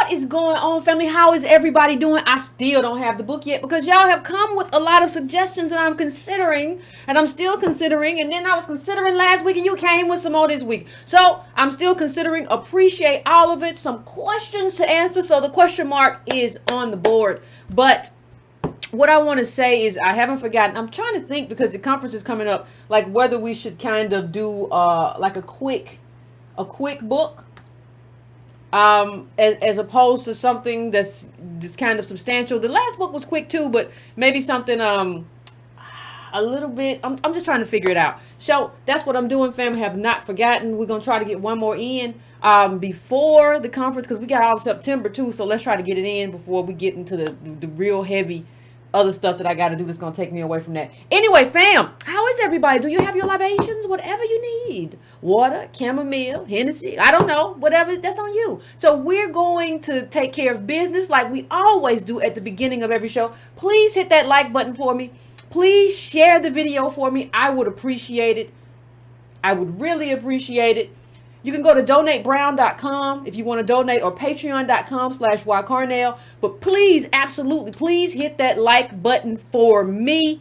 What is going on, family? How is everybody doing? I still don't have the book yet because y'all have come with a lot of suggestions that I'm considering, and I'm still considering, and then I was considering last week and you came with some more this week. So I'm still considering, appreciate all of it. Some questions to answer, so the question mark is on the board. But what I want to say is I haven't forgotten. I'm trying to think because the conference is coming up, like whether we should kind of do like a quick book. As opposed to something that's just kind of substantial. The last book was quick too, but maybe something a little bit. I'm just trying to figure it out. So that's what I'm doing, fam. Have not forgotten. We're gonna try to get one more in before the conference because we got all of September too. So let's try to get it in before we get into the real heavy other stuff that I got to do that's going to take me away from that. Anyway, fam, how is everybody? Do you have your libations? Whatever you need. Water, chamomile, Hennessy, I don't know. Whatever, that's on you. So we're going to take care of business like we always do at the beginning of every show. Please hit that like button for me. Please share the video for me. I would appreciate it. I would really appreciate it. You can go to donatebrown.com if you want to donate, or patreon.com/ycarnell. But please, absolutely, please hit that like button for me.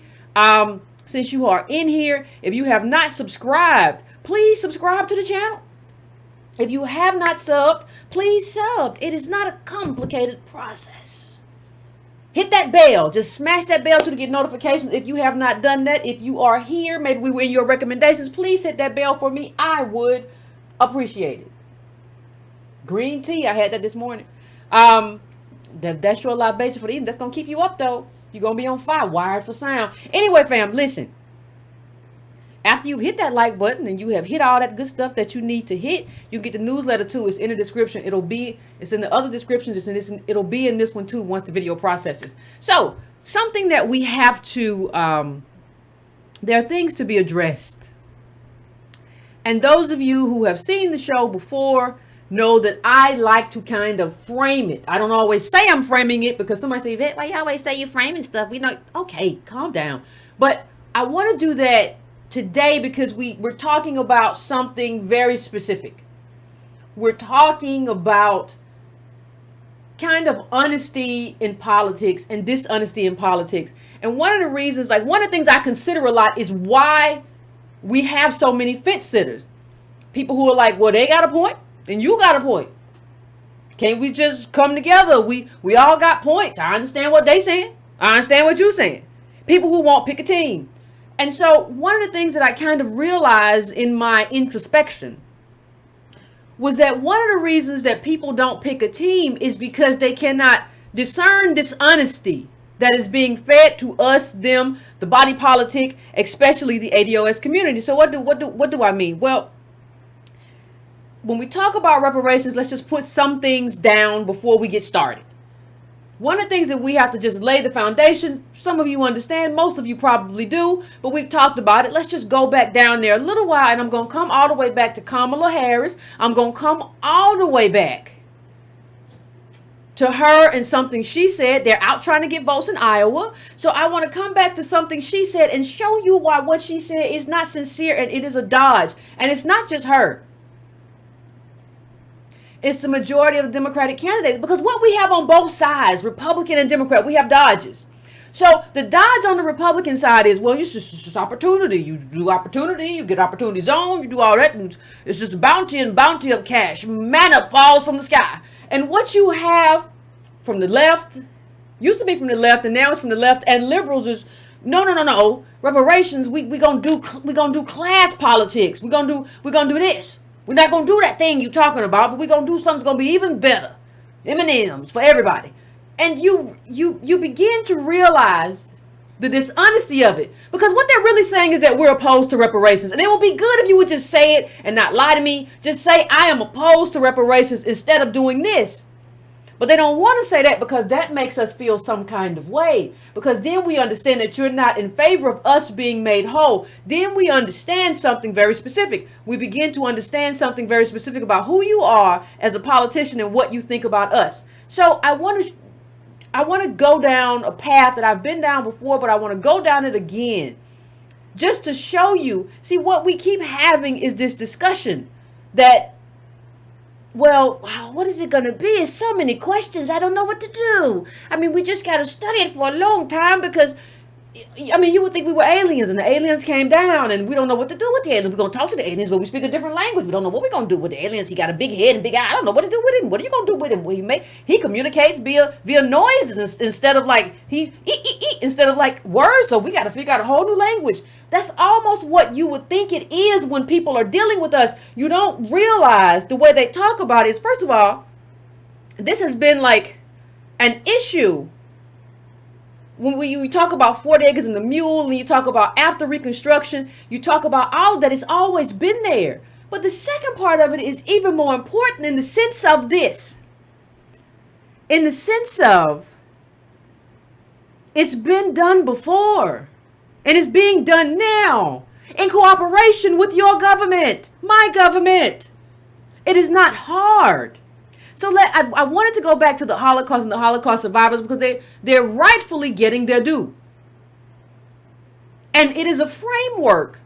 Since you are in here, if you have not subscribed, please subscribe to the channel. If you have not subbed, please sub. It is not a complicated process. Hit that bell. Just smash that bell to get notifications if you have not done that. If you are here, maybe we were in your recommendations, please hit that bell for me. I would appreciate it. Green tea, I had that this morning. That's your libation for the evening. That's gonna keep you up though. You're gonna be on fire, wired for sound. Anyway, fam, listen. After you've hit that like button and you have hit all that good stuff that you need to hit, you get the newsletter too. It's in the description. It's in the other descriptions. It'll be in this one too once the video processes. So something that we have to, there are things to be addressed. And those of you who have seen the show before know that I like to kind of frame it. I don't always say I'm framing it because somebody say, Yvette, why you always say you're framing stuff? We know, okay, calm down. But I want to do that today because we're talking about something very specific. We're talking about kind of honesty in politics and dishonesty in politics. And one of the reasons, like one of the things I consider a lot is why we have so many fence sitters. People who are like, well, they got a point and you got a point. Can't we just come together? We all got points. I understand what they saying. I understand what you saying. People who won't pick a team. And so one of the things that I kind of realized in my introspection was that one of the reasons that people don't pick a team is because they cannot discern dishonesty that is being fed to us, them, the body politic, especially the ADOS community. So what do I mean? Well, when we talk about reparations, let's just put some things down before we get started. One of the things that we have to just lay the foundation, some of you understand, most of you probably do, but we've talked about it. Let's just go back down there a little while, and I'm going to come all the way back to Kamala Harris. I'm going to come all the way back to her and something she said. They're out trying to get votes in Iowa. So I want to come back to something she said and show you why what she said is not sincere and it is a dodge. And it's not just her. It's the majority of the Democratic candidates, because what we have on both sides, Republican and Democrat, we have dodges. So the dodge on the Republican side is, well, it's just opportunity. You do opportunity, you get opportunity zone, you do all that, and it's just bounty and bounty of cash. Manna falls from the sky. And what you have from the left, used to be from the left, and now it's from the left, and liberals is, no. Reparations, we gonna do class politics. We gonna do this. We're not going to do that thing you're talking about, but we're going to do something that's going to be even better. M&Ms for everybody. And you begin to realize the dishonesty of it. Because what they're really saying is that we're opposed to reparations. And it would be good if you would just say it and not lie to me. Just say, I am opposed to reparations instead of doing this. But they don't want to say that because that makes us feel some kind of way. Because then we understand that you're not in favor of us being made whole. Then we understand something very specific. We begin to understand something very specific about who you are as a politician and what you think about us. So I want to go down a path that I've been down before, but I want to go down it again. Just to show you, see, what we keep having is this discussion that well, what is it going to be? It's so many questions. I don't know what to do. I mean, we just got to study it for a long time because, I mean, you would think we were aliens and the aliens came down and we don't know what to do with the aliens. We're going to talk to the aliens, but we speak a different language. We don't know what we're going to do with the aliens. He got a big head and big eye. I don't know what to do with him. What are you going to do with him? Well, he communicates via noises instead of like instead of like words. So we got to figure out a whole new language. That's almost what you would think it is when people are dealing with us. You don't realize the way they talk about it is, first of all, this has been like an issue. When you talk about 40 acres and the mule, and you talk about after Reconstruction, you talk about all of that. It's always been there. But the second part of it is even more important in the sense of this. In the sense of, it's been done before. And it's being done now in cooperation with your government, my government. It is not hard. So I wanted to go back to the Holocaust and the Holocaust survivors because they're rightfully getting their due. And it is a framework.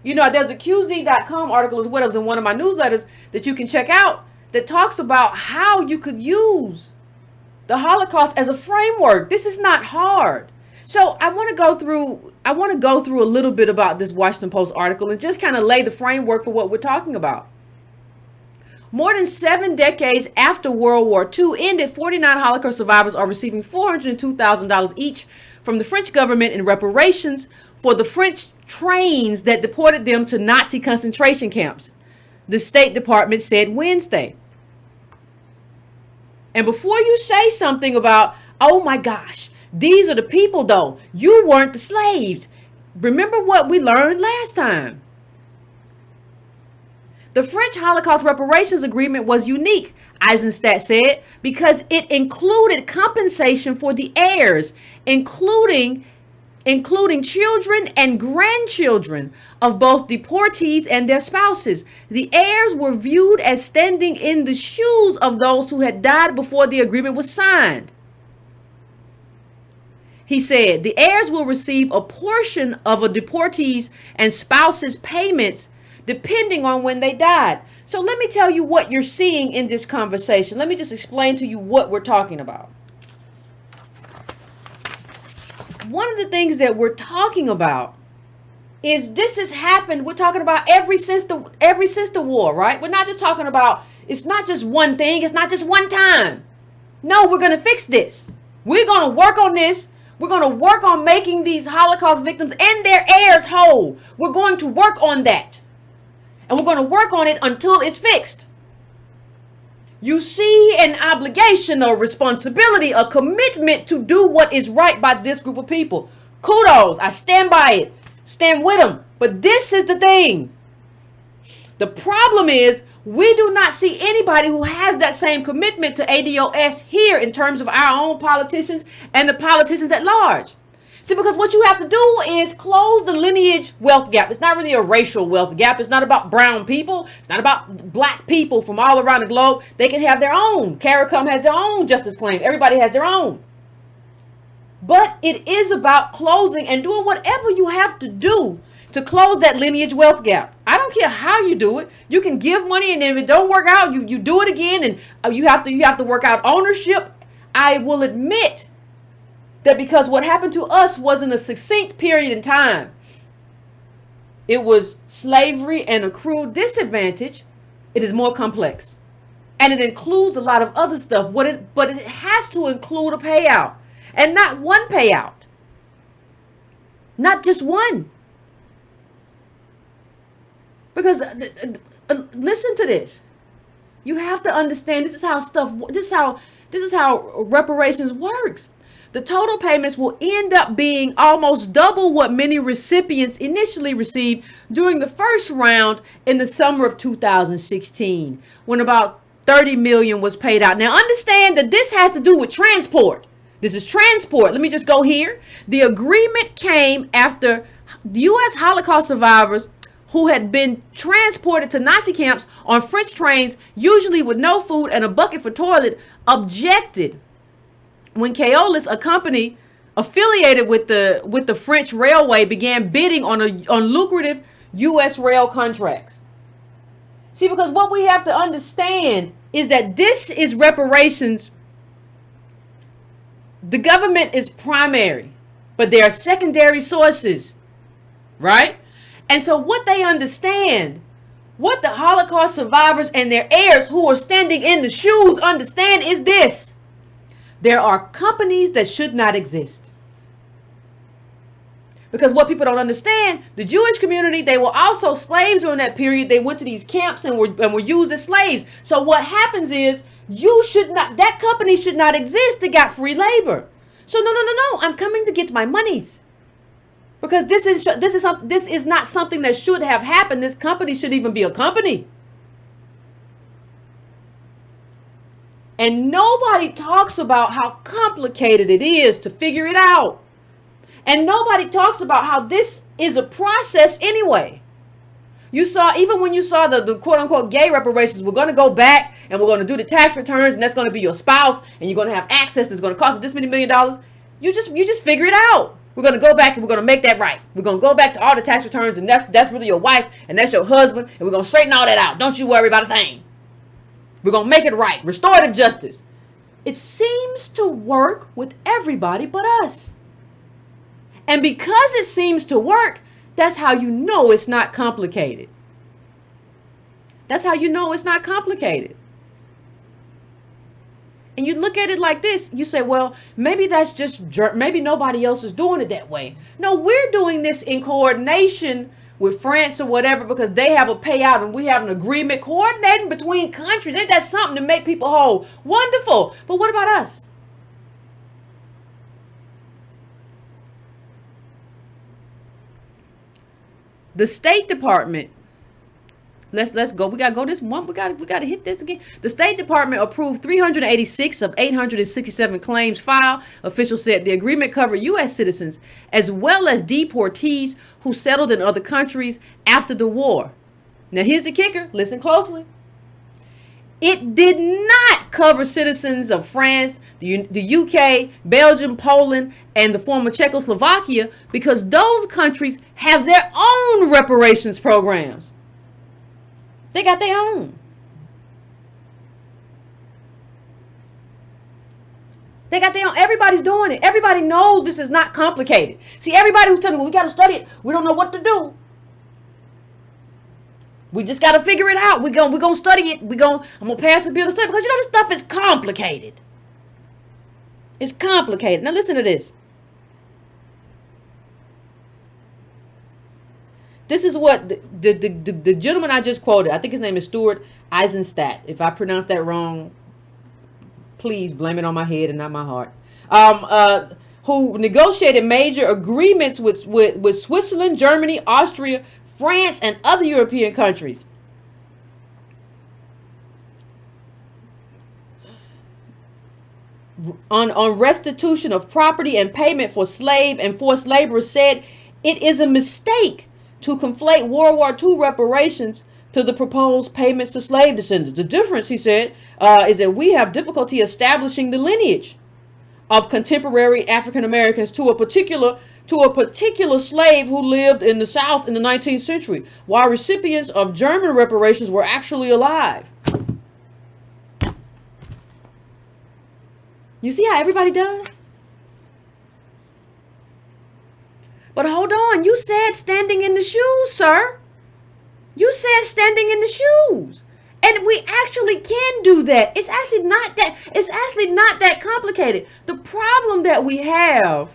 You know, there's a QZ.com article as well as in one of my newsletters that you can check out that talks about how you could use the Holocaust as a framework. This is not hard. So I want to go through a little bit about this Washington Post article and just kind of lay the framework for what we're talking about. More than 7 decades after World War II ended, 49 Holocaust survivors are receiving $402,000 each from the French government in reparations for the French trains that deported them to Nazi concentration camps, the State Department said Wednesday. And before you say something about, oh my gosh, these are the people though, you weren't the slaves. Remember what we learned last time. The French Holocaust Reparations Agreement was unique, Eisenstadt said, because it included compensation for the heirs, including children and grandchildren of both deportees and their spouses. The heirs were viewed as standing in the shoes of those who had died before the agreement was signed. He said the heirs will receive a portion of a deportee's and spouse's payments depending on when they died. So let me tell you what you're seeing in this conversation. Let me just explain to you what we're talking about. One of the things that we're talking about is this has happened. We're talking about ever since the war, right? We're not just talking about, it's not just one thing. It's not just one time. No, we're going to fix this. We're going to work on this. We're going to work on making these Holocaust victims and their heirs whole. We're going to work on that. And we're going to work on it until it's fixed. You see an obligation, a responsibility, a commitment to do what is right by this group of people. Kudos. I stand by it. Stand with them. But this is the thing. The problem is we do not see anybody who has that same commitment to ADOS here in terms of our own politicians and the politicians at large. See, because what you have to do is close the lineage wealth gap. It's not really a racial wealth gap. It's not about brown people. It's not about black people from all around the globe. They can have their own. CARICOM has their own justice claim. Everybody has their own. But it is about closing and doing whatever you have to do to close that lineage wealth gap. I don't care how you do it. You can give money, and if it don't work out, you do it again, and you have to work out ownership. I will admit that because what happened to us wasn't a succinct period in time. It was slavery and accrued disadvantage. It is more complex. And it includes a lot of other stuff. But it has to include a payout. And not one payout. Not just one. Because listen to this. You have to understand this is how reparations works. The total payments will end up being almost double what many recipients initially received during the first round in the summer of 2016, when about 30 million was paid out. Now understand that this has to do with transport. This is transport. Let me just go here. The agreement came after U.S. Holocaust survivors who had been transported to Nazi camps on French trains, usually with no food and a bucket for toilet, objected when Keolis, a company affiliated with the French railway, began bidding on lucrative U.S. rail contracts. See, because what we have to understand is that this is reparations. The government is primary, but there are secondary sources, right? And so what they understand, what the Holocaust survivors and their heirs who are standing in the shoes understand is this. There are companies that should not exist. Because what people don't understand, the Jewish community, they were also slaves during that period. They went to these camps and were used as slaves. So what happens is that company should not exist. They got free labor. So no, I'm coming to get my monies. Because this is not something that should have happened. This company shouldn't even be a company. And nobody talks about how complicated it is to figure it out. And nobody talks about how this is a process anyway. You saw, even when you saw the quote unquote gay reparations, we're going to go back and we're going to do the tax returns, and that's going to be your spouse, and you're going to have access that's going to cost us this many $1 million. You just figure it out. We're going to go back and we're going to make that right. We're going to go back to all the tax returns, and that's really your wife and that's your husband, and we're going to straighten all that out. Don't you worry about a thing. We're going to make it right. Restorative justice. It seems to work with everybody but us. And because it seems to work, that's how you know it's not complicated. That's how you know it's not complicated. And you look at it like this, you say, well, maybe that's just, maybe nobody else is doing it that way. No, we're doing this in coordination with France or whatever, because they have a payout and we have an agreement coordinating between countries. Ain't that something to make people whole? Wonderful. But what about us? The State Department, let's go. We gotta go this one. We gotta hit this again. The State Department approved 386 of 867 claims filed. Officials said the agreement covered U.S. citizens as well as deportees who settled in other countries after the war. Now here's the kicker. Listen closely. It did not cover citizens of France, the UK, Belgium, Poland, and the former Czechoslovakia, because those countries have their own reparations programs. They got their own. They got their own. Everybody's doing it. Everybody knows this is not complicated. See, everybody who's telling me, well, we got to study it. We don't know what to do. We just got to figure it out. We're going to study it. I'm going to pass the bill to study, because this stuff is complicated. It's complicated. Now listen to this. This is what the gentleman I just quoted, I think his name is Stuart Eisenstadt. If I pronounce that wrong, please blame it on my head and not my heart. Who negotiated major agreements with Switzerland, Germany, Austria, France, and other European countries. On restitution of property and payment for slave and forced laborers, said it is a mistake to conflate World War II reparations to the proposed payments to slave descendants. The difference, he said, is that we have difficulty establishing the lineage of contemporary African Americans to a particular slave who lived in the South in the 19th century, while recipients of German reparations were actually alive. You see how everybody does? But hold on, you said standing in the shoes, sir. You said standing in the shoes. And we actually can do that. It's actually not that complicated. The problem that we have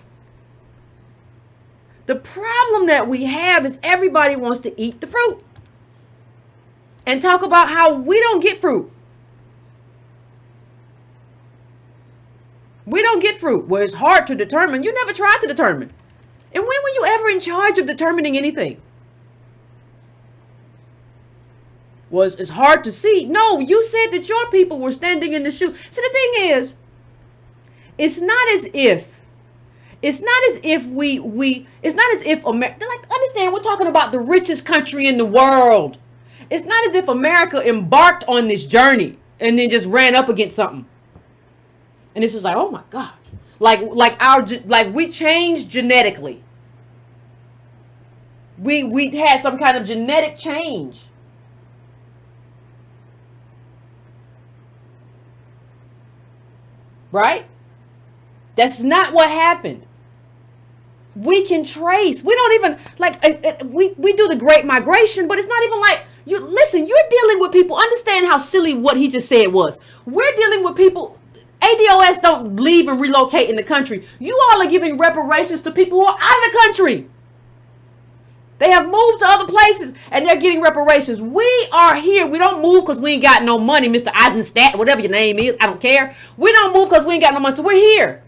is everybody wants to eat the fruit and talk about how we don't get fruit. We don't get fruit. Well, it's hard to determine. You never tried to determine. And when were you ever in charge of determining anything? Was it's hard to see? No, you said that your people were standing in the shoe. So the thing is, it's not as if America, like, understand, we're talking about the richest country in the world. It's not as if America embarked on this journey and then just ran up against something. And it's just like, oh my God. Like we changed genetically. We had some kind of genetic change. right? That's not what happened. We can trace. We don't even like we do the Great Migration, but it's not even like you listen. You're dealing with people. Understand how silly what he just said was. We're dealing with people. ADOS don't leave and relocate in the country. You all are giving reparations to people who are out of the country. They have moved to other places and they're getting reparations. We are here. We don't move because we ain't got no money, Mr. Eisenstadt, whatever your name is. I don't care. We don't move because we ain't got no money. So we're here.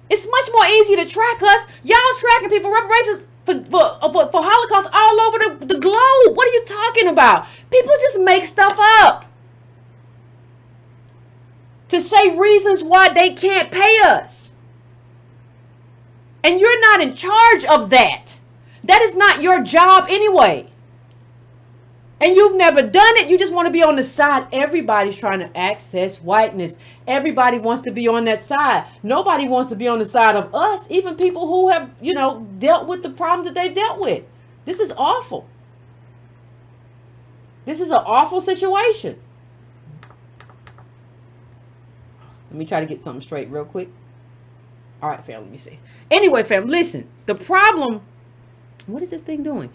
It's much more easy to track us. Y'all tracking people reparations for Holocaust all over the globe. What are you talking about? People just make stuff up to say reasons why they can't pay us. And you're not in charge of that. That is not your job anyway. And you've never done it. You just want to be on the side. Everybody's trying to access whiteness. Everybody wants to be on that side. Nobody wants to be on the side of us. Even people who have, dealt with the problems that they've dealt with. This is awful. This is an awful situation. Let me try to get something straight real quick. All right, fam, let me see. Anyway, fam, listen. The problem, what is this thing doing?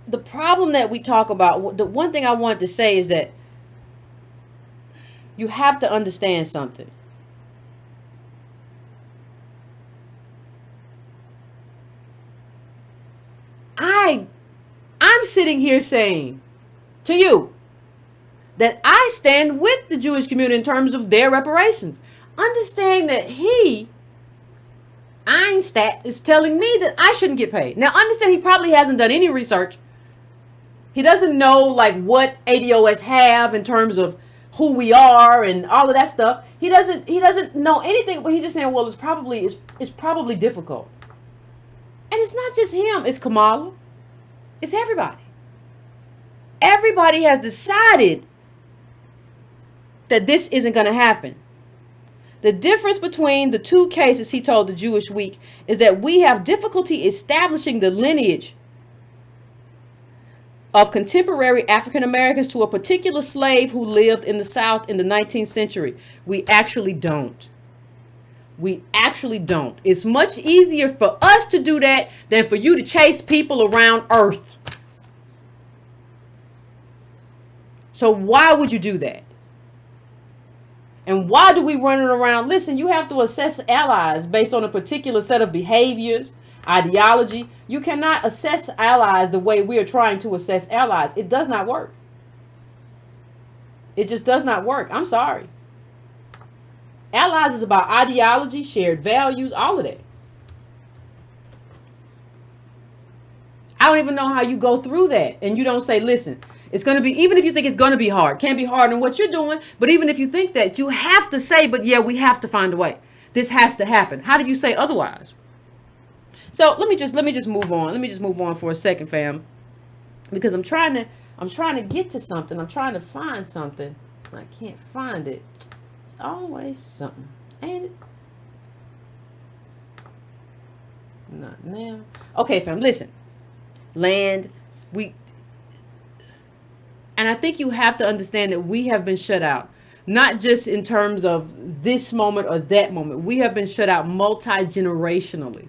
The problem that we talk about, the one thing I wanted to say is that you have to understand something. I'm sitting here saying to you that I stand with the Jewish community in terms of their reparations. Understand that Eisenstadt is telling me that I shouldn't get paid. Now, understand he probably hasn't done any research. He doesn't know like what ADOS have in terms of who we are and all of that stuff. He doesn't know anything, but he's just saying, well, it's probably difficult. And it's not just him, it's Kamala. It's everybody. Everybody has decided that this isn't going to happen. The difference between the two cases, he told the Jewish Week, is that we have difficulty establishing the lineage of contemporary African Americans to a particular slave who lived in the South in the 19th century. We actually don't. We actually don't. It's much easier for us to do that than for you to chase people around Earth. So why would you do that? And why do we run it around? Listen, you have to assess allies based on a particular set of behaviors, ideology. You cannot assess allies the way we are trying to assess allies. It does not work. It just does not work. I'm sorry. Allies is about ideology, shared values, all of that. I don't even know how you go through that and you don't say, listen, it's going to be, even if you think it's going to be hard, can't be hard in what you're doing. But even if you think that, you have to say, but yeah, we have to find a way. This has to happen. How do you say otherwise? So let me just move on. Let me just move on for a second, fam, because I'm trying to get to something. I'm trying to find something. I can't find it. It's always something, ain't it? Not now. Okay, fam. Listen, land. And I think you have to understand that we have been shut out, not just in terms of this moment or that moment. We have been shut out multi-generationally.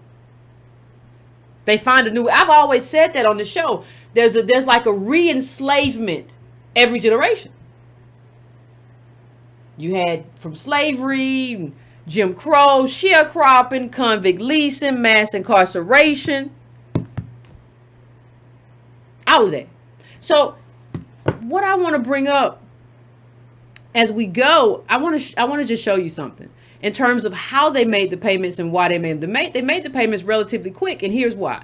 They find a new, I've always said that on the show. There's like a re-enslavement every generation. You had from slavery, Jim Crow, sharecropping, convict leasing, mass incarceration, all of that. So what I want to bring up as we go, I want to just show you something in terms of how they made the payments and why they made them. They made the payments relatively quick, and here's why. It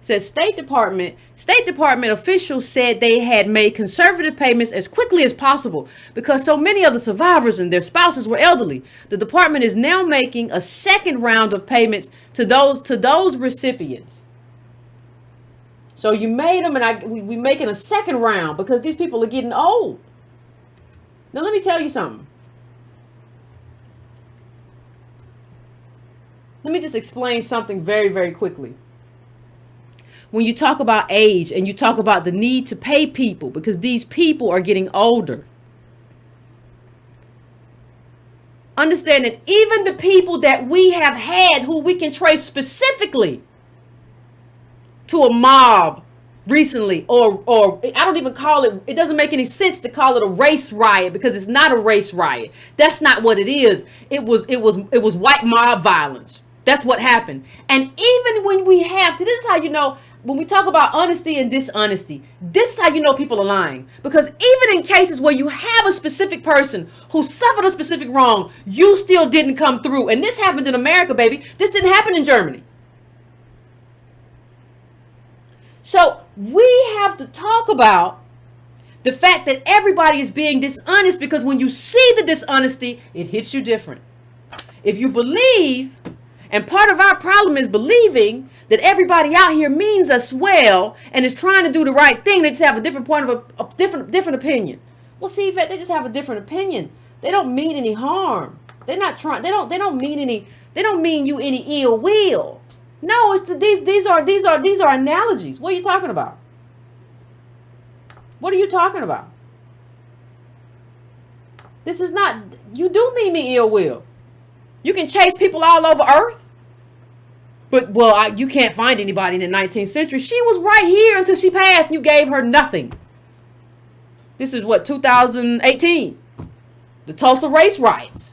says State Department officials said they had made conservative payments as quickly as possible because so many of the survivors and their spouses were elderly. The department is now making a second round of payments to those recipients. So you made them, and we making a second round because these people are getting old. Now let me tell you something. Let me just explain something very, very quickly. When you talk about age and you talk about the need to pay people because these people are getting older, Understand that even the people that we have had who we can trace specifically to a mob recently, or I don't even call it, it doesn't make any sense to call it a race riot, because it's not a race riot. That's not what it is. It was white mob violence. That's what happened. And even when we have, see, this is how you know, when we talk about honesty and dishonesty, this is how you know people are lying. Because even in cases where you have a specific person who suffered a specific wrong, you still didn't come through. And this happened in America, baby. This didn't happen in Germany. So we have to talk about the fact that everybody is being dishonest, because when you see the dishonesty, it hits you different. If you believe, and part of our problem is believing that everybody out here means us well and is trying to do the right thing, they just have a different point of a different opinion. Well, see, Yvette, they just have a different opinion. They don't mean any harm. They're not trying. They don't mean you any ill will. No, it's these are analogies. What are you talking about? What are you talking about? This is not, you do mean me ill will. You can chase people all over earth. But, well, you can't find anybody in the 19th century. She was right here until she passed and you gave her nothing. This is what, 2018? The Tulsa race riots,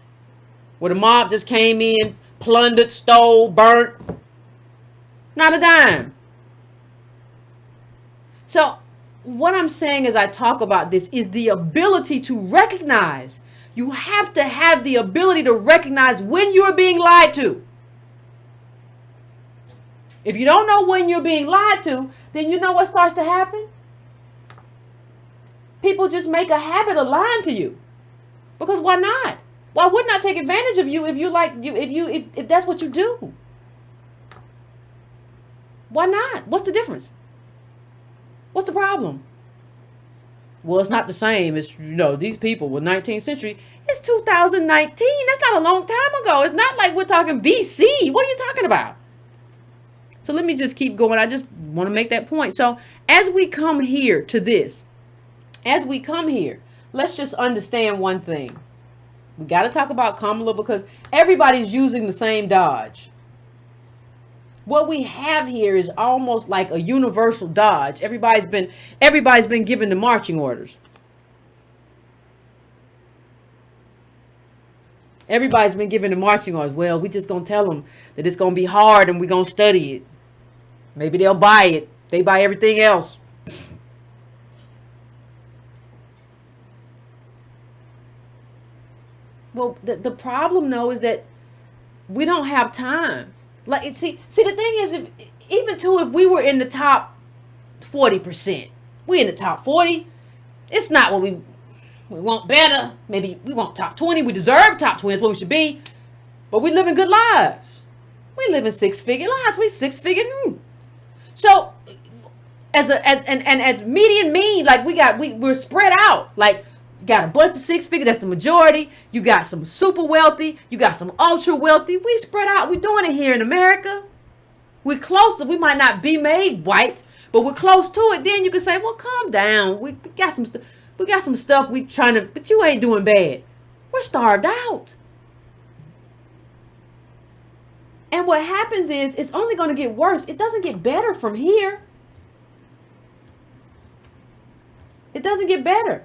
where the mob just came in, plundered, stole, burnt. Not a dime. So what I'm saying as I talk about this is the ability to recognize. You have to have the ability to recognize when you're being lied to. If you don't know when you're being lied to, then you know what starts to happen? People just make a habit of lying to you. Because why not? Why wouldn't I take advantage of you if that's what you do? Why not? What's the difference? What's the problem? Well, it's not the same. It's, these people were 19th century. It's 2019. That's not a long time ago. It's not like we're talking BC. What are you talking about? So let me just keep going. I just want to make that point. So as we come here to this, let's just understand one thing. We got to talk about Kamala because everybody's using the same dodge. What we have here is almost like a universal dodge. Everybody's been given the marching orders. Everybody's been given the marching orders. Well, we just gonna tell them that it's gonna be hard and we're gonna study it. Maybe they'll buy it. They buy everything else. Well, the problem though is that we don't have time. Like, see, the thing is, if we were in the top 40%, we in the top 40, it's not what we want better. Maybe we want top 20. We deserve top 20. That's what we should be. But we living good lives. We living six-figure lives. We six-figure. So, as median mean, like we're spread out. Like, you got a bunch of six-figure. That's the majority. You got some super wealthy. You got some ultra wealthy. We spread out. We're doing it here in America. We're close to. We might not be made white, but we're close to it. Then you can say, "Well, calm down. We got some stuff. We got some stuff. We trying to, but you ain't doing bad. We're starved out." And what happens is, it's only going to get worse. It doesn't get better from here. It doesn't get better.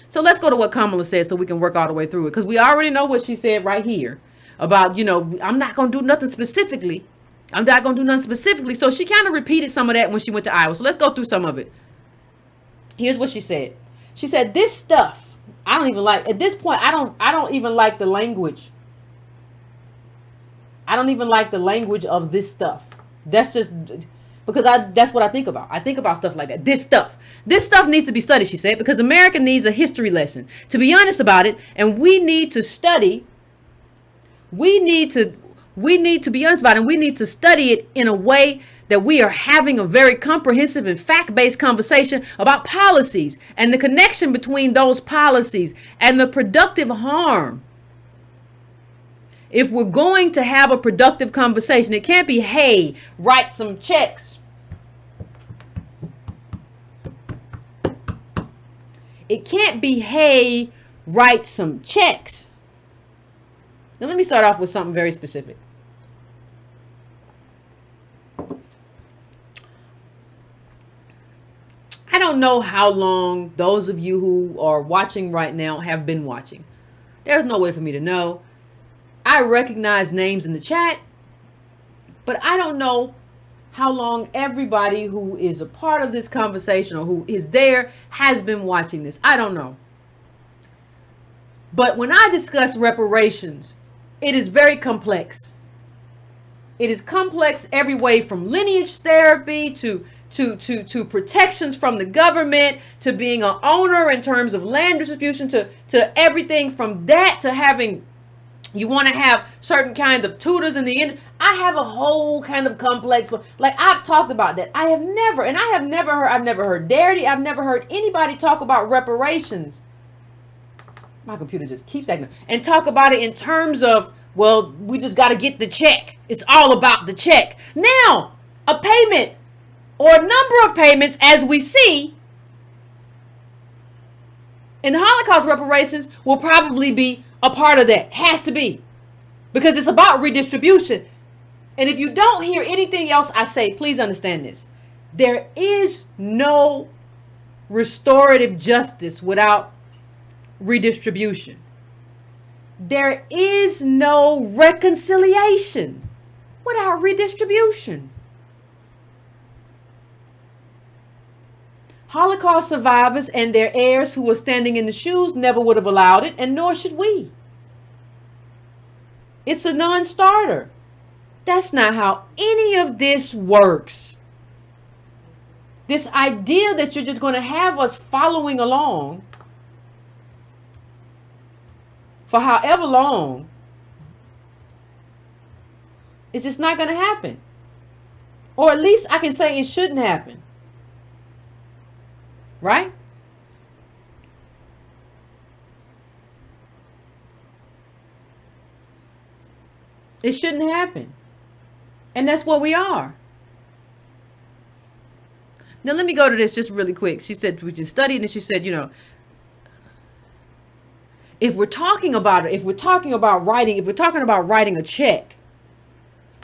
So let's go to what Kamala said so we can work all the way through it. Because we already know what she said right here about, I'm not going to do nothing specifically. I'm not going to do nothing specifically. So she kind of repeated some of that when she went to Iowa. So let's go through some of it. Here's what she said. She said, this stuff, I don't even like, at this point, I don't even like the language. I don't even like the language of this stuff. That's just because that's what I think about. I think about stuff like that. This stuff needs to be studied, she said, because America needs a history lesson, to be honest about it. And we need to study. We need to be honest about it. And we need to study it in a way that we are having a very comprehensive and fact-based conversation about policies and the connection between those policies and the productive harm. If we're going to have a productive conversation, it can't be, hey, write some checks. It can't be, hey, write some checks. Now, let me start off with something very specific. I don't know how long those of you who are watching right now have been watching. There's no way for me to know. I recognize names in the chat, but I don't know how long everybody who is a part of this conversation or who is there has been watching this. I don't know. But when I discuss reparations, it is very complex. It is complex every way from lineage therapy to protections from the government, to being an owner in terms of land distribution, to everything from that to having, you want to have certain kind of tutors in the end. I have a whole kind of complex, like I've talked about that. I've never heard Darity, I've never heard anybody talk about reparations. My computer just keeps acting, and talk about it in terms of, well, we just got to get the check. It's all about the check. Now, a payment or a number of payments, as we see in Holocaust reparations, will probably be a part of that. Has to be, because it's about redistribution. And if you don't hear anything else I say, please understand this. There is no restorative justice without redistribution. There is no reconciliation without redistribution. Holocaust survivors and their heirs who were standing in the shoes never would have allowed it, and nor should we. It's a non-starter. That's not how any of this works. This idea that you're just going to have us following along for however long, it's just not going to happen. Or at least I can say it shouldn't happen. Right? It shouldn't happen. And that's what we are. Now let me go to this just really quick. She said we just studied, and she said, you know, if we're talking about it, if we're talking about writing a check,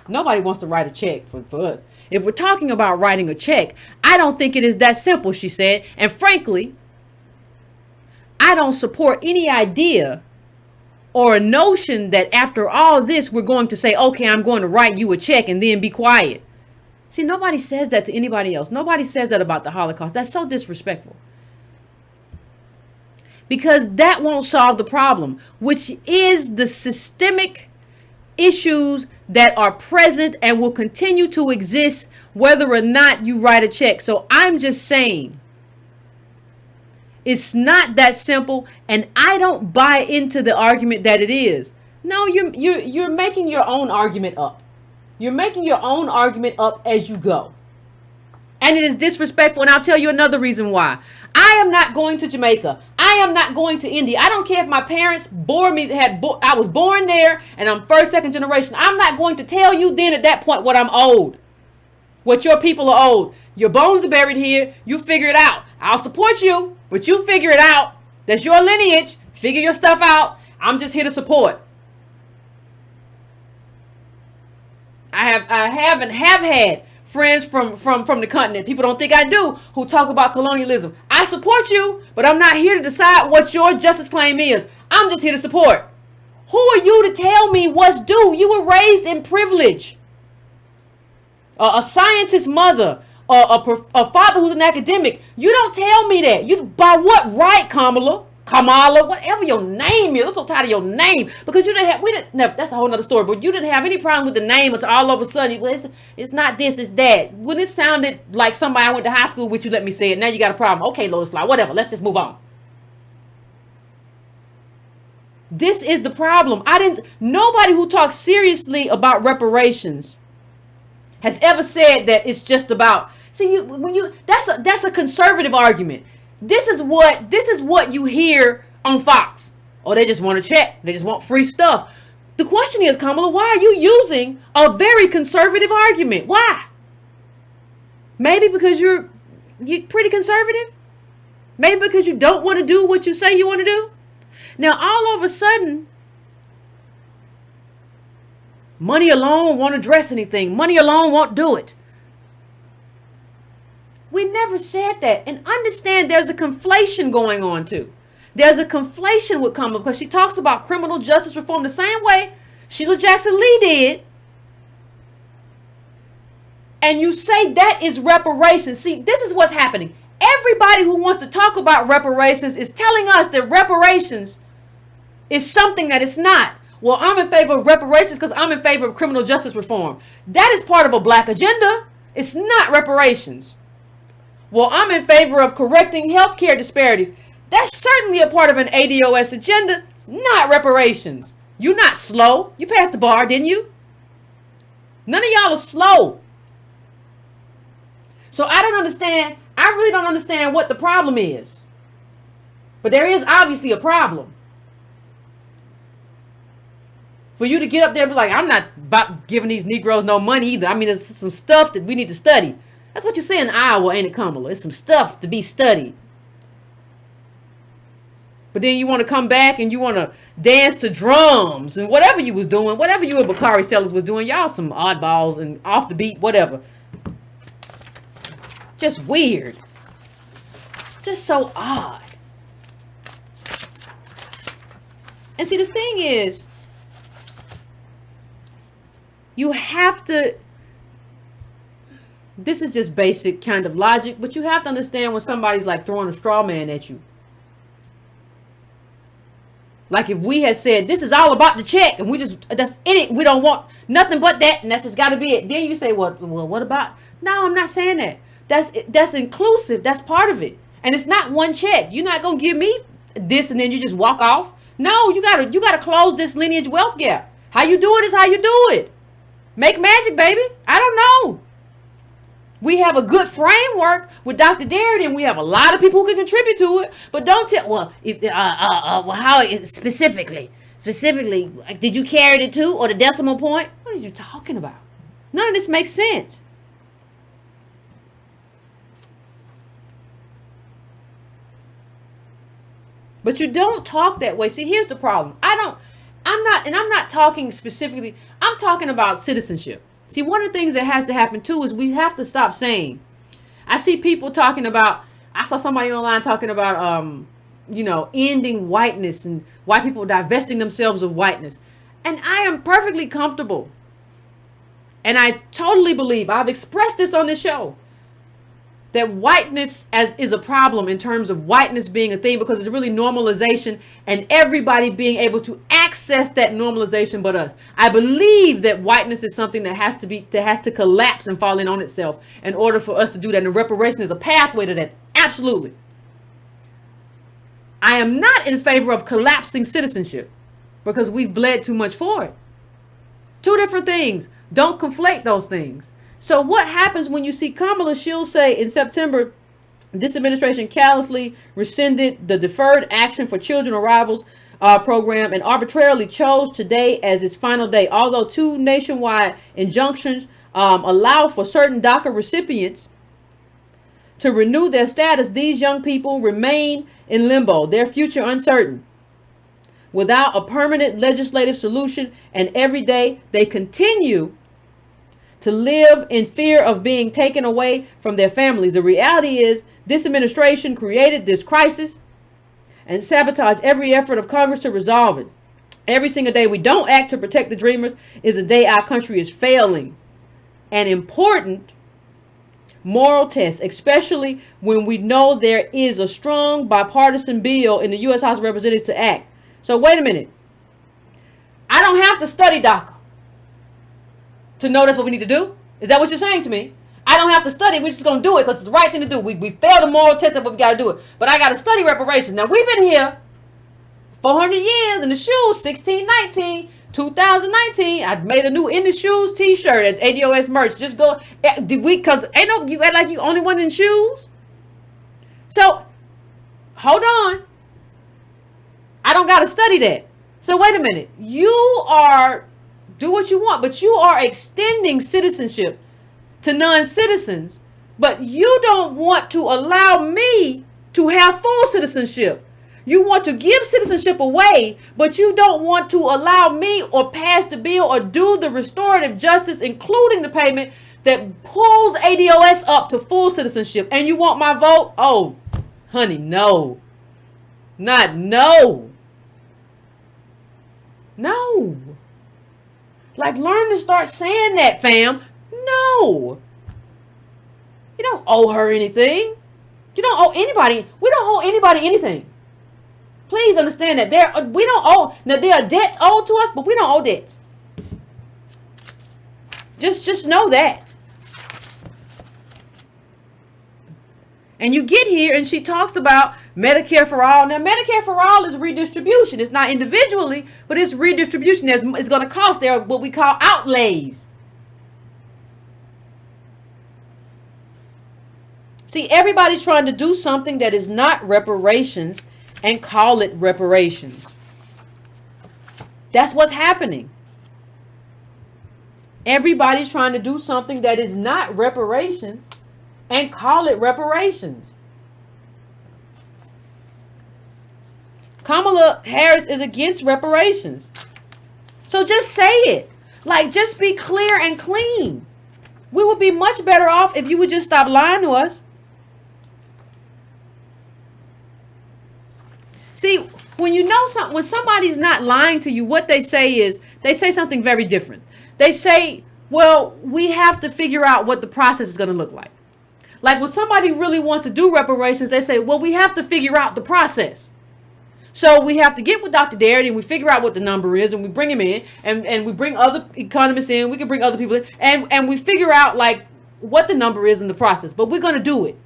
nobody wants to write a check for us. If we're talking about writing a check, I don't think it is that simple, she said. And frankly, I don't support any idea or a notion that after all this, we're going to say, okay, I'm going to write you a check and then be quiet. See, nobody says that to anybody else. Nobody says that about the Holocaust. That's so disrespectful. Because that won't solve the problem, which is the systemic issues that are present and will continue to exist whether or not you write a check. So I'm just saying, it's not that simple, and I don't buy into the argument that it is. No, you're making your own argument up. You're making your own argument up as you go. And it is disrespectful, and I'll tell you another reason why. I am not going to Jamaica. I am not going to India. I don't care if my parents bore me, I was born there, and I'm first, second generation. I'm not going to tell you then at that point what I'm owed, what your people are owed. Your bones are buried here. You figure it out. I'll support you, but you figure it out. That's your lineage. Figure your stuff out. I'm just here to support. I have had friends from the continent, people don't think I do, who talk about colonialism. I support you, but I'm not here to decide what your justice claim is. I'm just here to support. Who are you to tell me what's due? You were raised in privilege. A scientist mother, a father who's an academic. You don't tell me that. You, by what right, Kamala, whatever your name is. I'm so tired of your name, because that's a whole nother story, but you didn't have any problem with the name until all of a sudden, it's not this, it's that. When it sounded like somebody I went to high school with, you let me say it. Now you got a problem. Okay, Lotus Fly, whatever. Let's just move on. This is the problem. Nobody who talks seriously about reparations has ever said that it's just about, that's a conservative argument. This is what you hear on Fox. Oh, they just want a check. They just want free stuff. The question is, Kamala, why are you using a very conservative argument? Why? Maybe because you're pretty conservative? Maybe because you don't want to do what you say you want to do. Now, all of a sudden, money alone won't address anything. Money alone won't do it. We never said that. And understand there's a conflation going on too. There's a conflation with Kamala because she talks about criminal justice reform the same way Sheila Jackson Lee did. And you say that is reparations. See, this is what's happening. Everybody who wants to talk about reparations is telling us that reparations is something that it's not. Well, I'm in favor of reparations because I'm in favor of criminal justice reform. That is part of a black agenda. It's not reparations. Well, I'm in favor of correcting healthcare disparities. That's certainly a part of an ADOS agenda. It's not reparations. You're not slow. You passed the bar, didn't you? None of y'all are slow. So I don't understand. I really don't understand what the problem is. But there is obviously a problem. For you to get up there and be like, I'm not about giving these Negroes no money either. I mean, there's some stuff that we need to study. That's what you say in Iowa, ain't it, Kamala? It's some stuff to be studied. But then you want to come back and you want to dance to drums and whatever you was doing, whatever you and Bakari Sellers was doing, y'all some oddballs and off the beat, whatever. Just weird. Just so odd. And see, the thing is, you have to, this is just basic kind of logic, but you have to understand when somebody's like throwing a straw man at you. Like if we had said, this is all about the check, and we just, that's it, we don't want nothing but that, and that's just got to be it. Then you say, well, what about? No, I'm not saying that. That's inclusive. That's part of it. And it's not one check. You're not going to give me this and then you just walk off. No, you gotta close this lineage wealth gap. How you do it is how you do it. Make magic, baby. I don't know. We have a good framework with Dr. Darity, and we have a lot of people who can contribute to it. But don't tell, well, how specifically, did you carry the 2 or the decimal point? What are you talking about? None of this makes sense. But you don't talk that way. See, here's the problem. I'm not talking specifically, I'm talking about citizenship. See, one of the things that has to happen too is we have to stop saying, I see people talking about, I saw somebody online talking about, ending whiteness and white people divesting themselves of whiteness. And I am perfectly comfortable. And I totally believe, I've expressed this on the show, that whiteness is a problem in terms of whiteness being a thing because it's really normalization and everybody being able to access that normalization but us. I believe that whiteness is something that has to collapse and fall in on itself in order for us to do that. And reparation is a pathway to that. Absolutely. I am not in favor of collapsing citizenship because we've bled too much for it. Two different things. Don't conflate those things. So what happens when you see Kamala? She'll say in September, this administration callously rescinded the Deferred Action for Children Arrivals program and arbitrarily chose today as its final day. Although 2 nationwide injunctions allow for certain DACA recipients to renew their status, these young people remain in limbo, their future uncertain. Without a permanent legislative solution, and every day they continue to live in fear of being taken away from their families. The reality is this administration created this crisis and sabotaged every effort of Congress to resolve it. Every single day we don't act to protect the dreamers is a day our country is failing. An important moral test, especially when we know there is a strong bipartisan bill in the U.S. House of Representatives to act. So wait a minute. I don't have to study DACA to know that's what we need to do? Is that what you're saying to me? I don't have to study. We're just going to do it because it's the right thing to do. We failed the moral test of what we got to do it. But I got to study reparations. Now, we've been here 400 years in the shoes, 1619, 2019. I made a new In the Shoes t-shirt at ADOS merch. Just go. Because ain't no, you act like you only one in shoes. So, hold on. I don't got to study that. So, wait a minute. You are... Do what you want, but you are extending citizenship to non-citizens, but you don't want to allow me to have full citizenship. You want to give citizenship away, but you don't want to allow me or pass the bill or do the restorative justice, including the payment that pulls ADOS up to full citizenship. And you want my vote? Oh, honey, no. Not no. No. Like, learn to start saying that, fam. No. You don't owe her anything. You don't owe anybody. We don't owe anybody anything. Please understand that we don't owe. Now, there are debts owed to us, but we don't owe debts. Just know that. And you get here and she talks about Medicare for all. Now, Medicare for all is redistribution. It's not individually, but it's redistribution. It's going to cost. There are what we call outlays. See, everybody's trying to do something that is not reparations and call it reparations. That's what's happening. Everybody's trying to do something that is not reparations and call it reparations. Kamala Harris is against reparations. So just say it. Like, just be clear and clean. We would be much better off if you would just stop lying to us. See, when you know something, when somebody's not lying to you, what they say is, they say something very different. They say, well, we have to figure out what the process is going to look like. Like, when somebody really wants to do reparations, they say, well, we have to figure out the process. So we have to get with Dr. Darity and we figure out what the number is and we bring him in and we bring other economists in. We can bring other people in and we figure out like what the number is in the process. But we're going to do it.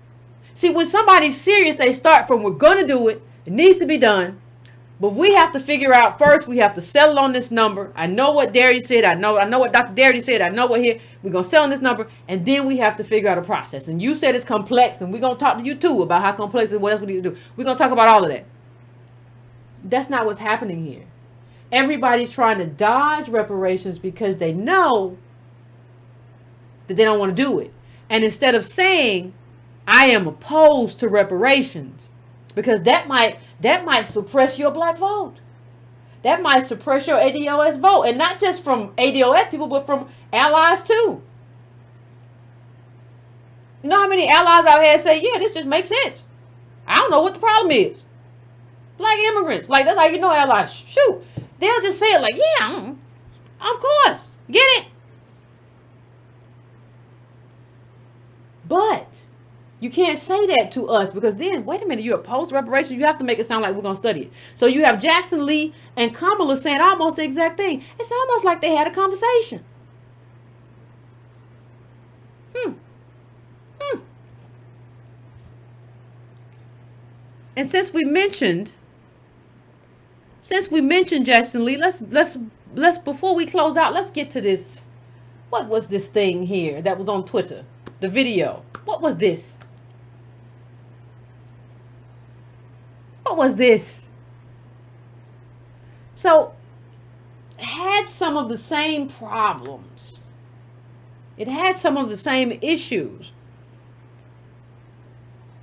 See, when somebody's serious, they start from we're going to do it. It needs to be done. But we have to figure out first, we have to settle on this number. I know what Darity said. I know what Dr. Darity said. I know what here. We're going to settle on this number. And then we have to figure out a process. And you said it's complex. And we're going to talk to you too about how complex it is. What else we need to do. We're going to talk about all of that. That's not what's happening here. Everybody's trying to dodge reparations because they know that they don't want to do it. And instead of saying, I am opposed to reparations, because that might suppress your black vote. That might suppress your ADOS vote. And not just from ADOS people, but from allies too. You know how many allies out here say, yeah, this just makes sense. I don't know what the problem is. Black immigrants. Like, that's how you know allies. Shoot. They'll just say it like, yeah, of course. Get it. But you can't say that to us because then, wait a minute, you're opposed to reparations. You have to make it sound like we're going to study it. So you have Jackson, Lee, and Kamala saying almost the exact thing. It's almost like they had a conversation. And since we mentioned Jackson Lee, let's before we close out, let's get to this. What was this thing here that was on Twitter? The video. What was this? What was this? So, it had some of the same problems. It had some of the same issues.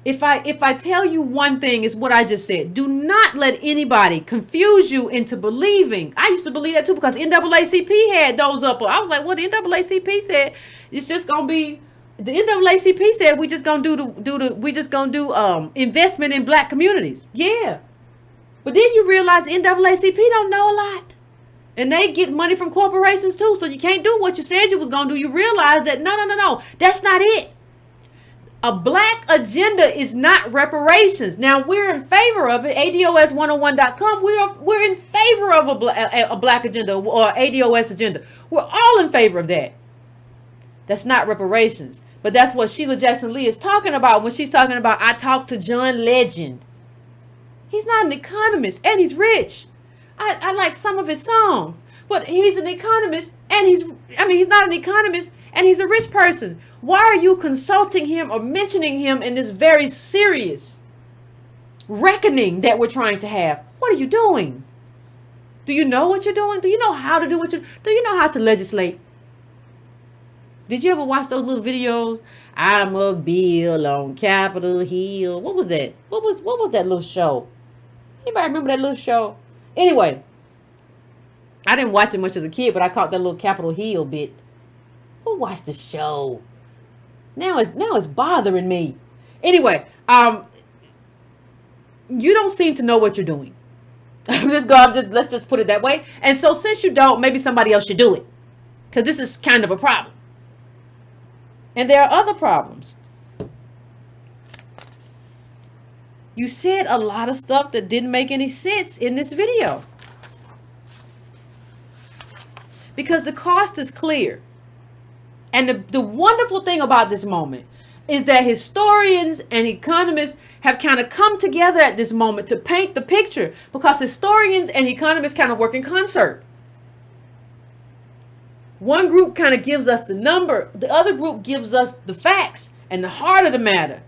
If I tell you one thing, is what I just said. Do not let anybody confuse you into believing. I used to believe that too because NAACP had those up. I was like, what the NAACP said, it's just gonna be. The NAACP said we just gonna do investment in black communities. Yeah, but then you realize the NAACP don't know a lot, and they get money from corporations too. So you can't do what you said you was gonna do. You realize that no, that's not it. A black agenda is not reparations. Now, we're in favor of it. ADOS101.com. We're in favor of a black agenda or ADOS agenda. We're all in favor of that. That's not reparations. But that's what Sheila Jackson Lee is talking about when she's talking about, I talked to John Legend. He's not an economist and he's rich. I like some of his songs, but he's an economist and he's not an economist and he's a rich person. Why are you consulting him or mentioning him in this very serious reckoning that we're trying to have? What are you doing? Do you know what you're doing? Do you know how to do do you know how to legislate? Did you ever watch those little videos? I'm a bill on Capitol Hill. What was that? What was that little show? Anybody remember that little show? Anyway, I didn't watch it much as a kid, but I caught that little Capitol Hill bit. Who watched the show? Now it's bothering me. Anyway, you don't seem to know what you're doing. Let's just put it that way. And so since you don't, maybe somebody else should do it. Because this is kind of a problem. And there are other problems. You said a lot of stuff that didn't make any sense in this video. Because the cost is clear. And the wonderful thing about this moment is that historians and economists have kind of come together at this moment to paint the picture, because historians and economists kind of work in concert. One group kind of gives us the number, the other group gives us the facts and the heart of the matter,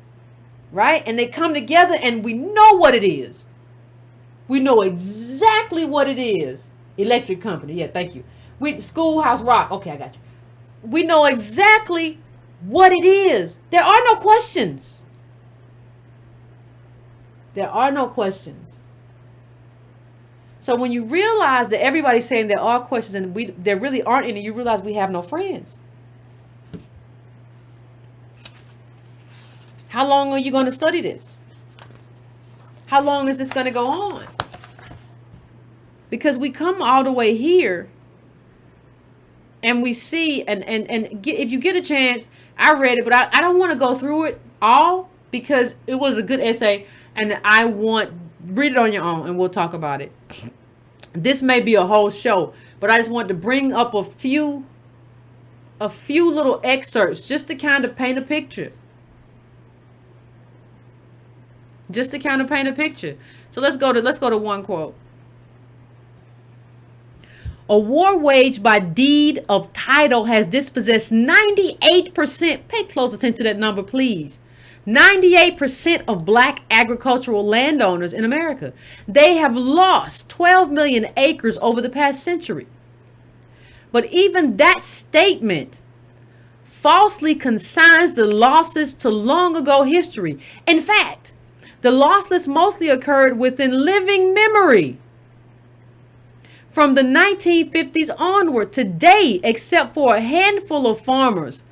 right? And they come together and we know what it is. We know exactly what it is. Electric company, yeah, thank you. Schoolhouse Rock, okay, I got you. We know exactly what it is. There are no questions. There are no questions. So when you realize that everybody's saying there are questions and there really aren't any, you realize we have no friends. How long are you going to study this? How long is this going to go on? Because we come all the way here and we see, and if you get a chance, I read it, but I don't want to go through it all because it was a good essay and read it on your own and we'll talk about it. This may be a whole show, but I just want to bring up a few little excerpts just to kind of paint a picture. Just to kind of paint a picture. So let's go to one quote. A war waged by deed of title has dispossessed 98%. Pay close attention to that number, please. 98% of black agricultural landowners in America. They have lost 12 million acres over the past century. But even that statement falsely consigns the losses to long ago history. In fact, the losses mostly occurred within living memory. From the 1950s onward, today, except for a handful of farmers,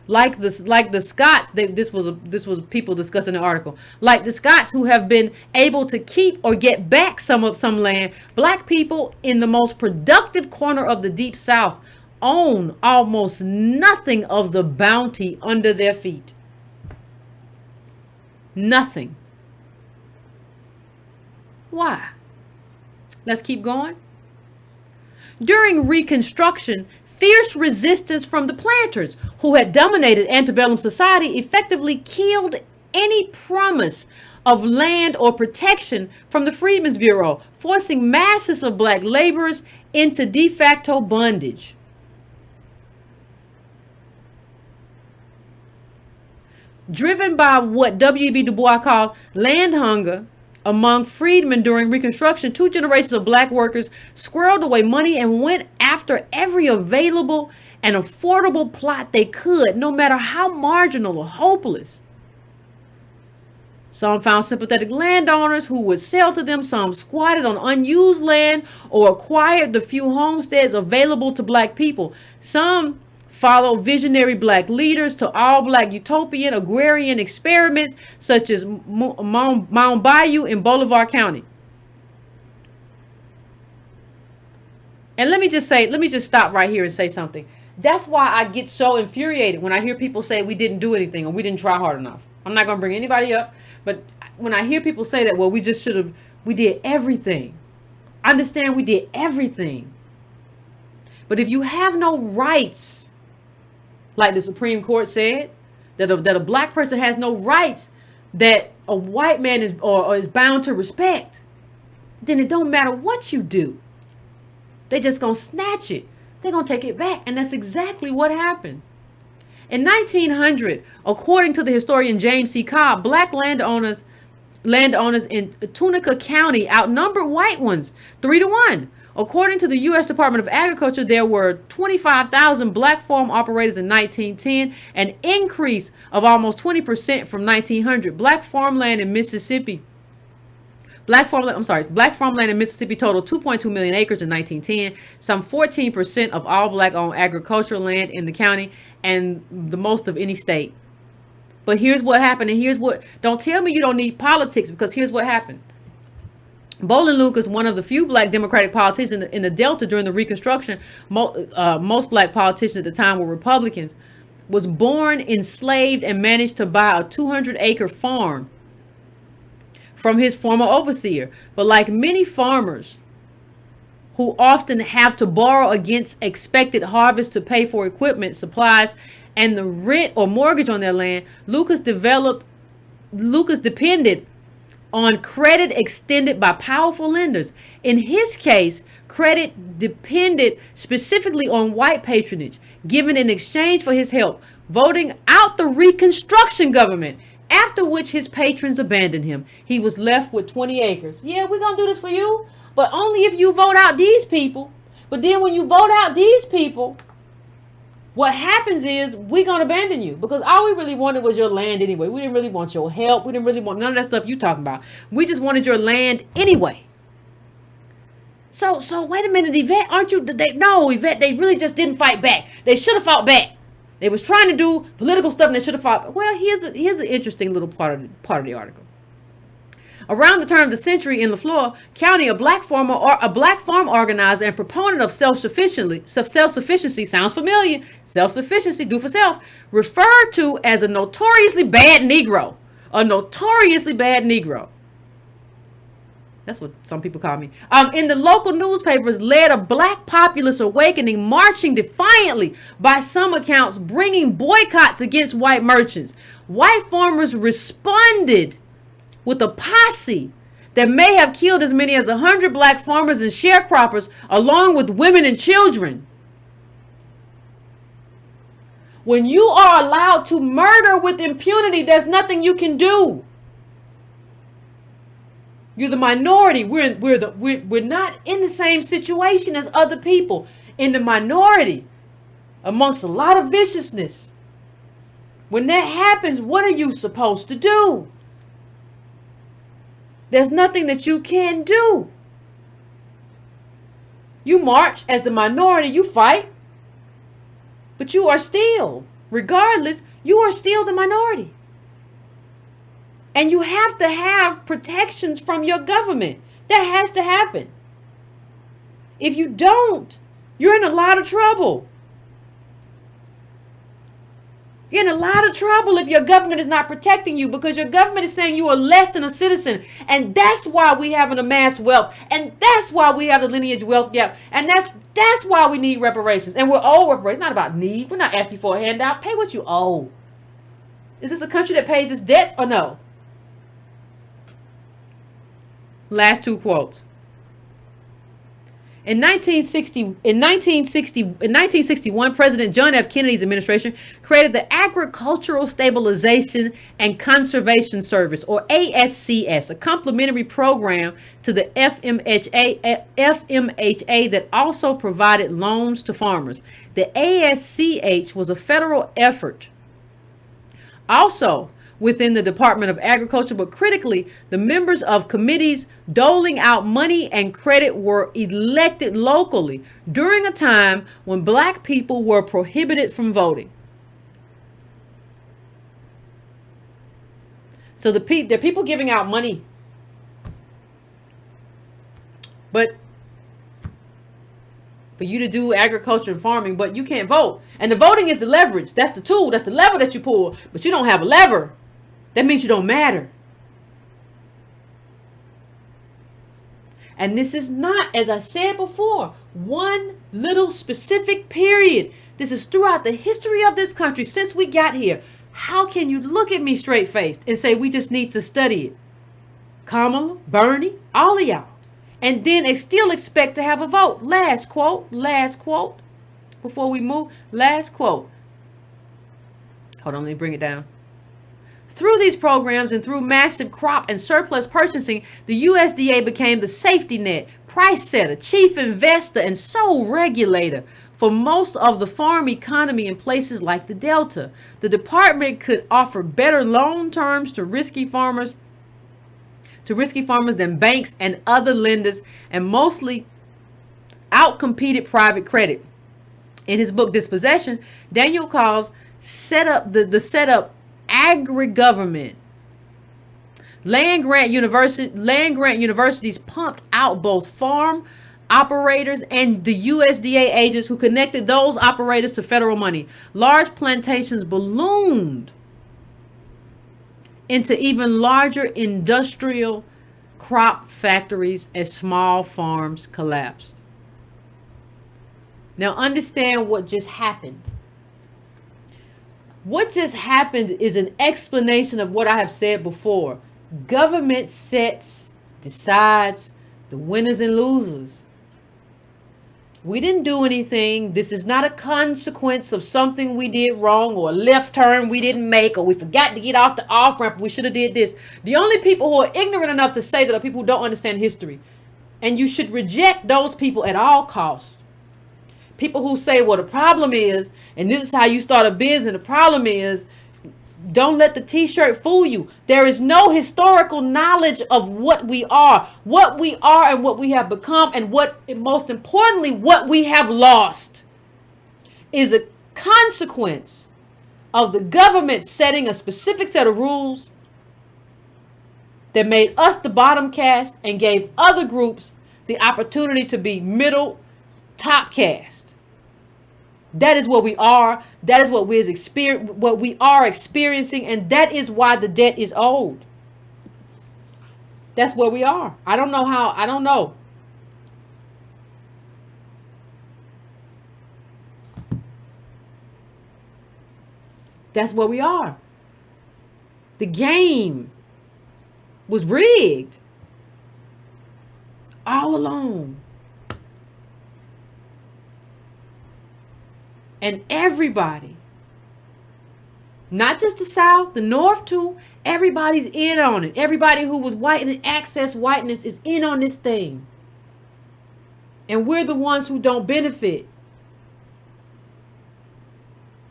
like the Scots, this was people discussing the article, like the Scots who have been able to keep or get back some land, black people in the most productive corner of the Deep South own almost nothing of the bounty under their feet. Nothing. Why? Let's keep going. During Reconstruction, fierce resistance from the planters, who had dominated antebellum society, effectively killed any promise of land or protection from the Freedmen's Bureau, forcing masses of black laborers into de facto bondage. Driven by what W.E.B. Du Bois called land hunger among freedmen during Reconstruction, 2 generations of black workers squirreled away money and went after every available and affordable plot they could, no matter how marginal or hopeless. Some found sympathetic landowners who would sell to them. Some squatted on unused land or acquired the few homesteads available to black people. Some followed visionary black leaders to all black utopian agrarian experiments such as Mound Bayou in Bolivar County. And let me just stop right here and say something. That's why I get so infuriated when I hear people say we didn't do anything or we didn't try hard enough. I'm not going to bring anybody up, but when I hear people say that, well, we did everything. I understand we did everything. But if you have no rights, like the Supreme Court said, that a black person has no rights that a white man is bound to respect, then it don't matter what you do. They just gonna snatch it. They're gonna take it back. And that's exactly what happened. In 1900, according to the historian James C. Cobb, black landowners in Tunica County outnumbered white ones 3-1, According to the U.S. Department of Agriculture, there were 25,000 black farm operators in 1910, an increase of almost 20% from 1900. Black farmland in Mississippi totaled 2.2 million acres in 1910, some 14% of all black-owned agricultural land in the county, and the most of any state. But here's what happened, and don't tell me you don't need politics, because here's what happened. Bolin Lucas, one of the few black Democratic politicians in the Delta during the Reconstruction, most black politicians at the time were Republicans, was born enslaved and managed to buy a 200-acre farm from his former overseer. But like many farmers who often have to borrow against expected harvest to pay for equipment, supplies, and the rent or mortgage on their land, Lucas depended on credit extended by powerful lenders. In his case, credit depended specifically on white patronage, given in exchange for his help voting out the Reconstruction government, after which his patrons abandoned him. He was left with 20 acres. Yeah, we're going to do this for you, but only if you vote out these people. But then when you vote out these people, what happens is we're going to abandon you, because all we really wanted was your land anyway. We didn't really want your help. We didn't really want none of that stuff you talking about. We just wanted your land anyway. So wait a minute, Yvette, Yvette, they really just didn't fight back. They should have fought back. They was trying to do political stuff and they should have fought. Well, here's an interesting little part of the article. Around the turn of the century in LaFleur County, a black farm organizer and proponent of self-sufficiency, sounds familiar, self-sufficiency, do for self, referred to as a notoriously bad Negro. A notoriously bad Negro. That's what some people call me. In the local newspapers, led a black populist awakening, marching defiantly, by some accounts, bringing boycotts against white merchants. White farmers responded with a posse that may have killed as many as 100 black farmers and sharecroppers, along with women and children. When you are allowed to murder with impunity, there's nothing you can do. You're the minority. We're not in the same situation as other people. In the minority, amongst a lot of viciousness. When that happens, what are you supposed to do? There's nothing that you can do. You march as the minority, you fight. But you are still, regardless, you are still the minority. And you have to have protections from your government. That has to happen. If you don't, you're in a lot of trouble. You're in a lot of trouble if your government is not protecting you, because your government is saying you are less than a citizen. And that's why we have an amassed wealth. And that's why we have the lineage wealth gap. And that's why we need reparations. And we're owed reparations. It's not about need. We're not asking for a handout. Pay what you owe. Is this a country that pays its debts or no? Last two quotes. In 1961, President John F. Kennedy's administration created the Agricultural Stabilization and Conservation Service, or ASCS, a complementary program to the FMHA that also provided loans to farmers. The ASCH was a federal effort, also within the Department of Agriculture, but critically, the members of committees doling out money and credit were elected locally during a time when black people were prohibited from voting. So there are people giving out money, but for you to do agriculture and farming, but you can't vote. And the voting is the leverage. That's the tool. That's the lever that you pull, but you don't have a lever. That means you don't matter. And this is not, as I said before, one little specific period. This is throughout the history of this country since we got here. How can you look at me straight-faced and say we just need to study it? Kamala, Bernie, all of y'all. And then still expect to have a vote. Last quote. Before we move, last quote. Hold on, let me bring it down. Through these programs and through massive crop and surplus purchasing, the USDA became the safety net, price setter, chief investor, and sole regulator for most of the farm economy in places like the Delta. The department could offer better loan terms to risky farmers than banks and other lenders, and mostly outcompeted private credit. In his book Dispossession, Daniel calls the setup agri-government. Land grant universities pumped out both farm operators and the USDA agents who connected those operators to federal money. Large plantations ballooned into even larger industrial crop factories as small farms collapsed. Now understand what just happened. What just happened is an explanation of what I have said before. Government decides the winners and losers. We didn't do anything. This is not a consequence of something we did wrong, or a left turn we didn't make, or we forgot to get off the off ramp. We should have did this. The only people who are ignorant enough to say that are people who don't understand history. And you should reject those people at all costs. People who say, well, the problem is, and this is how you start a business, the problem is, don't let the t-shirt fool you. There is no historical knowledge of what we are and what we have become, and most importantly, what we have lost is a consequence of the government setting a specific set of rules that made us the bottom caste and gave other groups the opportunity to be middle top caste. That is what we are. That is what we are experiencing, and that is why the debt is owed. That's where we are. I don't know. That's where we are. The game was rigged all along. And everybody, not just the South, the North too, everybody's in on it. Everybody who was white and accessed whiteness is in on this thing. And we're the ones who don't benefit.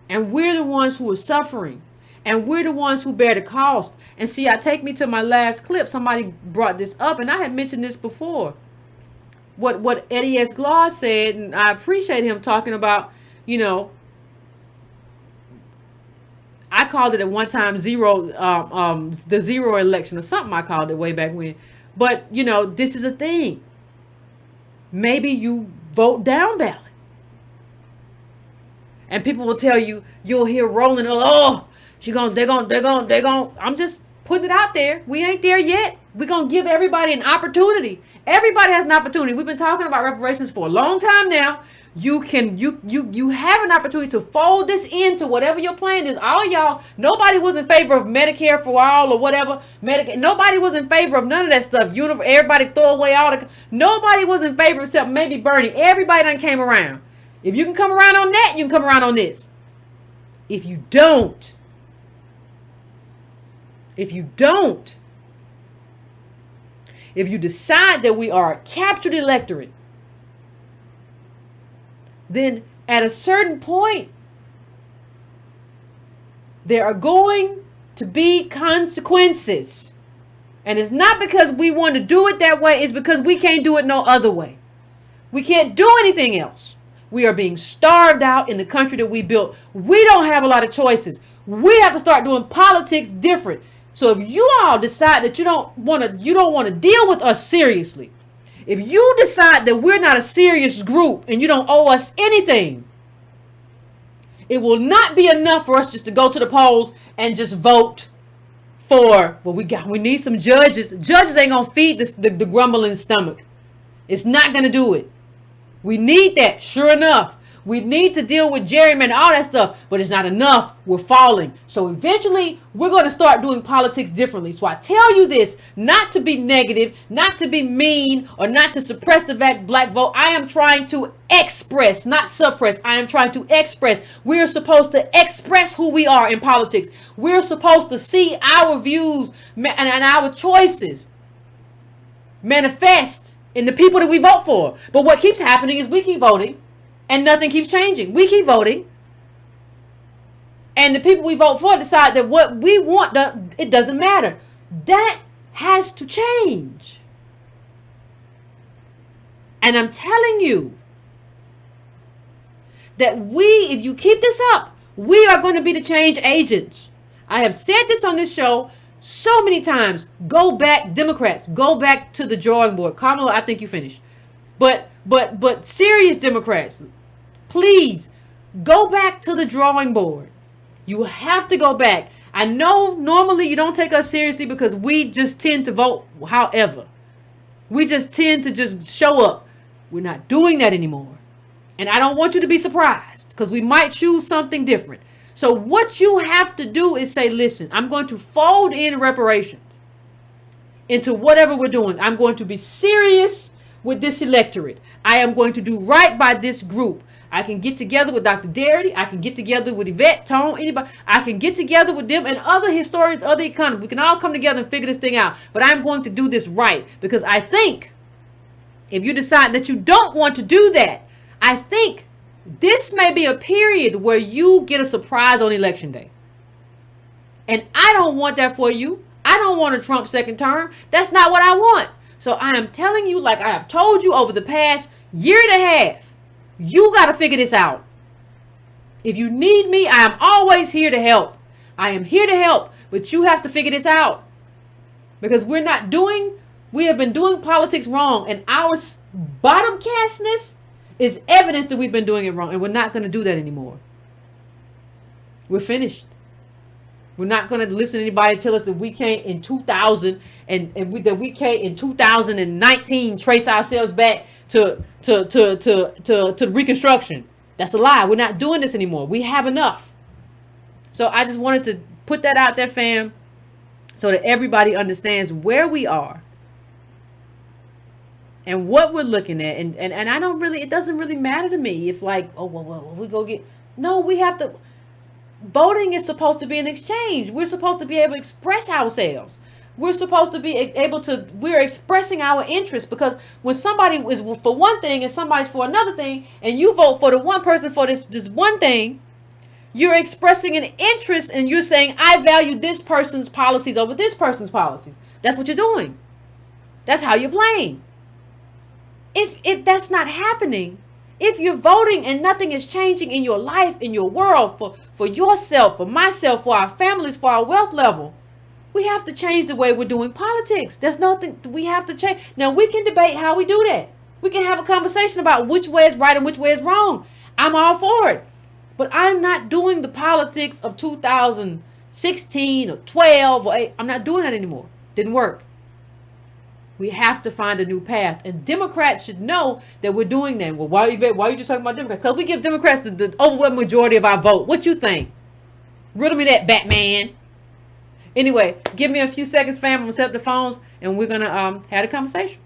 And we're the ones who are suffering. And we're the ones who bear the cost. And see, take me to my last clip. Somebody brought this up, and I had mentioned this before. What Eddie S. Glaude said, and I appreciate him talking about, I called it at one time the zero election or something. I called it way back when. But, this is a thing. Maybe you vote down ballot. And people will tell you, you'll hear rolling, they're going. I'm just putting it out there. We ain't there yet. We're going to give everybody an opportunity. Everybody has an opportunity. We've been talking about reparations for a long time now. You have an opportunity to fold this into whatever your plan is. All y'all, nobody was in favor of Medicare for all or whatever. Nobody was in favor of none of that stuff. Everybody throw away nobody was in favor except maybe Bernie. Everybody done came around. If you can come around on that, you can come around on this. If you don't, if you decide that we are a captured electorate, then at a certain point, there are going to be consequences. And it's not because we want to do it that way. It's because we can't do it no other way. We can't do anything else. We are being starved out in the country that we built. We don't have a lot of choices. We have to start doing politics different. So if you all decide that you don't want to deal with us seriously, if you decide that we're not a serious group and you don't owe us anything, it will not be enough for us just to go to the polls and just vote for, we need some judges. Judges ain't going to feed the grumbling stomach. It's not going to do it. We need that. Sure enough, We need to deal with gerrymandering, all that stuff, but it's not enough. We're falling. So eventually, we're going to start doing politics differently. So I tell you this, not to be negative, not to be mean, or not to suppress the black vote. I am trying to express, not suppress. I am trying to express. We are supposed to express who we are in politics. We're supposed to see our views and our choices manifest in the people that we vote for. But what keeps happening is we keep voting. And nothing keeps changing. We keep voting. And the people we vote for decide that what we want, it doesn't matter. That has to change. And I'm telling you that if you keep this up, we are going to be the change agents. I have said this on this show so many times. Go back, Democrats. Go back to the drawing board. Kamala, I think you finished. But serious Democrats, please go back to the drawing board. You have to go back. I know normally you don't take us seriously because we just tend to vote however. We just tend to just show up. We're not doing that anymore. And I don't want you to be surprised because we might choose something different. So what you have to do is say, listen, I'm going to fold in reparations into whatever we're doing. I'm going to be serious with this electorate. I am going to do right by this group. I can get together with Dr. Darity. I can get together with Yvette, Tone, anybody. I can get together with them and other historians, other economists. We can all come together and figure this thing out. But I'm going to do this right because I think if you decide that you don't want to do that, I think this may be a period where you get a surprise on election day. And I don't want that for you. I don't want a Trump second term. That's not what I want. So I am telling you, like I have told you over the past year and a half, you got to figure this out. If you need me, I am always here to help. I am here to help, but you have to figure this out. Because we have been doing politics wrong, and our bottom castness is evidence that we've been doing it wrong, and we're not going to do that anymore. We're finished. We're not going to listen to anybody tell us that we can't in 2000 that we can't in 2019 trace ourselves back to Reconstruction. That's a lie. We're not doing this anymore. We have enough. So I just wanted to put that out there, fam, so that everybody understands where we are and what we're looking at. And I don't really, it doesn't really matter to me if like, oh, well, we go get, no, we have to, voting is supposed to be an exchange. We're supposed to be able to express ourselves. We're supposed to be able to, we're expressing our interests, because when somebody is for one thing and somebody's for another thing, and you vote for the one person for this one thing, you're expressing an interest and you're saying, I value this person's policies over this person's policies. That's what you're doing. That's how you're playing. If that's not happening, if you're voting and nothing is changing in your life, in your world, for yourself, for myself, for our families, for our wealth level, we have to change the way we're doing politics. There's nothing we have to change. Now, we can debate how we do that. We can have a conversation about which way is right and which way is wrong. I'm all for it. But I'm not doing the politics of 2016 or 12 or 8. I'm not doing that anymore. Didn't work. We have to find a new path. And Democrats should know that we're doing that. Well, why are you just talking about Democrats? Because we give Democrats the overwhelming majority of our vote. What you think? Riddle me that, Batman. Anyway, give me a few seconds, fam. I'm going to set up the phones and we're going to have a conversation.